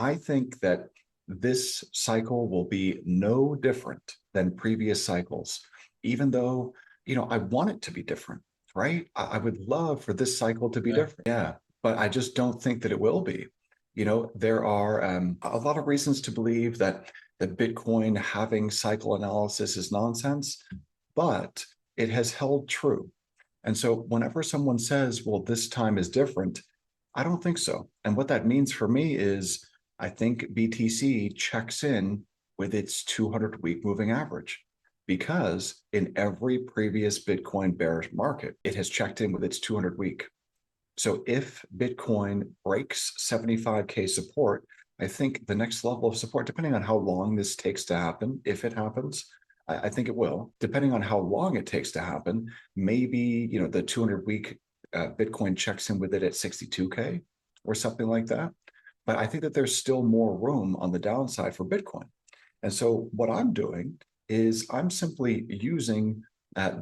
I think that this cycle will be no different than previous cycles, even though, I want it to be different, right? I would love for this cycle to be Yeah. different. Yeah, but I just don't think that it will be. There are a lot of reasons to believe that Bitcoin having cycle analysis is nonsense, but it has held true. And so whenever someone says, well, this time is different, I don't think so. And what that means for me is I think BTC checks in with its 200-week moving average because in every previous Bitcoin bearish market, it has checked in with its 200-week. So if Bitcoin breaks 75K support, I think the next level of support, depending on how long this takes to happen, if it happens, I think it will, depending on how long it takes to happen, maybe, the 200-week Bitcoin checks in with it at 62K or something like that. But I think that there's still more room on the downside for Bitcoin. And so what I'm doing is I'm simply using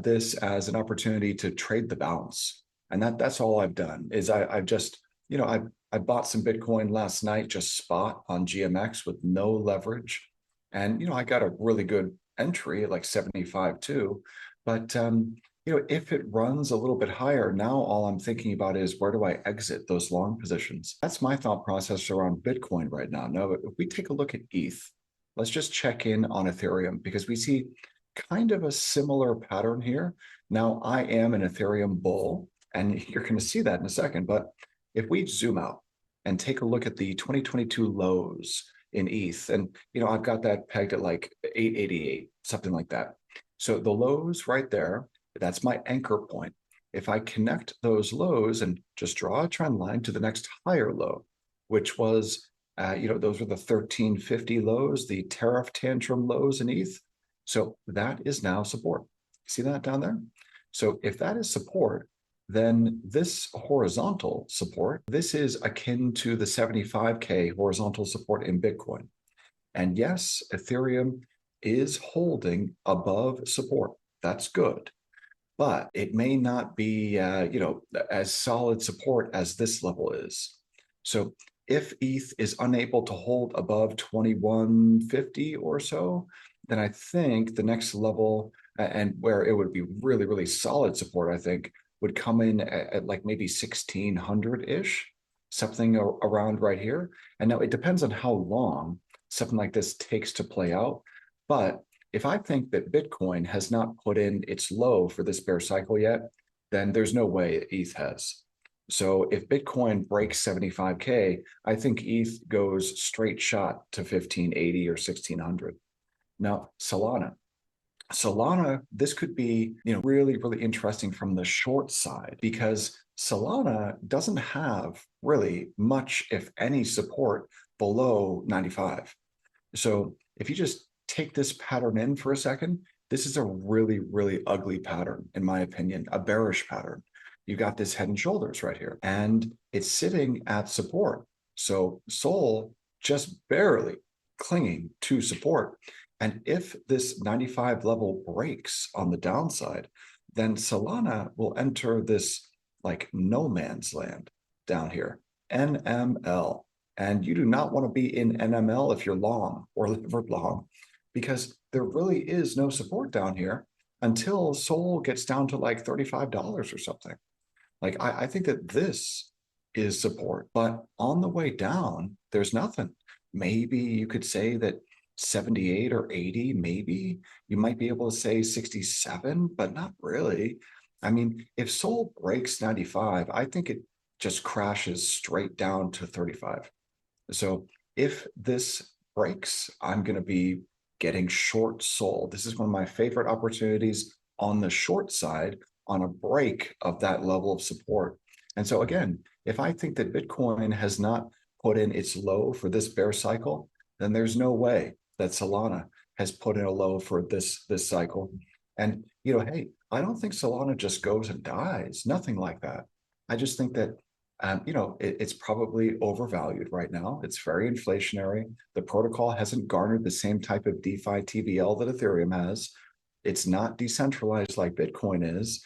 this as an opportunity to trade the bounce. And that's all I've done is I've just, I bought some Bitcoin last night, just spot on GMX with no leverage. And, I got a really good entry at like 75 too. But, if it runs a little bit higher, now all I'm thinking about is where do I exit those long positions? That's my thought process around Bitcoin right now. Now, if we take a look at ETH, let's just check in on Ethereum because we see kind of a similar pattern here. Now, I am an Ethereum bull, and you're going to see that in a second. But if we zoom out and take a look at the 2022 lows in ETH, and I've got that pegged at like 888, something like that. So the lows right there, that's my anchor point. If I connect those lows and just draw a trend line to the next higher low, which was, those were the 1350 lows, the tariff tantrum lows in ETH. So that is now support. See that down there? So if that is support, then this horizontal support, this is akin to the 75K horizontal support in Bitcoin. And yes, Ethereum is holding above support. That's good. But it may not be, as solid support as this level is. So if ETH is unable to hold above 2150 or so, then I think the next level and where it would be really, really solid support, I think, would come in at like maybe 1600-ish, something around right here. And now it depends on how long something like this takes to play out. But if I think that Bitcoin has not put in its low for this bear cycle yet, then there's no way ETH has. So if Bitcoin breaks 75K, I think ETH goes straight shot to 1580 or 1600. Now, Solana, this could be, really, really interesting from the short side because Solana doesn't have really much, if any, support below 95. So if you just take this pattern in for a second, this is a really, really ugly pattern, in my opinion, a bearish pattern. You've got this head and shoulders right here, and it's sitting at support. So Sol just barely clinging to support. And if this 95 level breaks on the downside, then Solana will enter this like no man's land down here, NML. And you do not want to be in NML if you're long or levered long, because there really is no support down here until Sol gets down to like $35 or something. Like I think that this is support, but on the way down, there's nothing. Maybe you could say that 78 or 80, maybe you might be able to say 67, but not really. I mean, if Sol breaks 95, I think it just crashes straight down to 35. So if this breaks, I'm going to be getting short Sol. This is one of my favorite opportunities on the short side on a break of that level of support. And so again, if I think that Bitcoin has not put in its low for this bear cycle, then there's no way that Solana has put in a low for this cycle. And hey, I don't think Solana just goes and dies. Nothing like that. I just think that it's probably overvalued right now. It's very inflationary. The protocol hasn't garnered the same type of DeFi TVL that Ethereum has. It's not decentralized like Bitcoin is.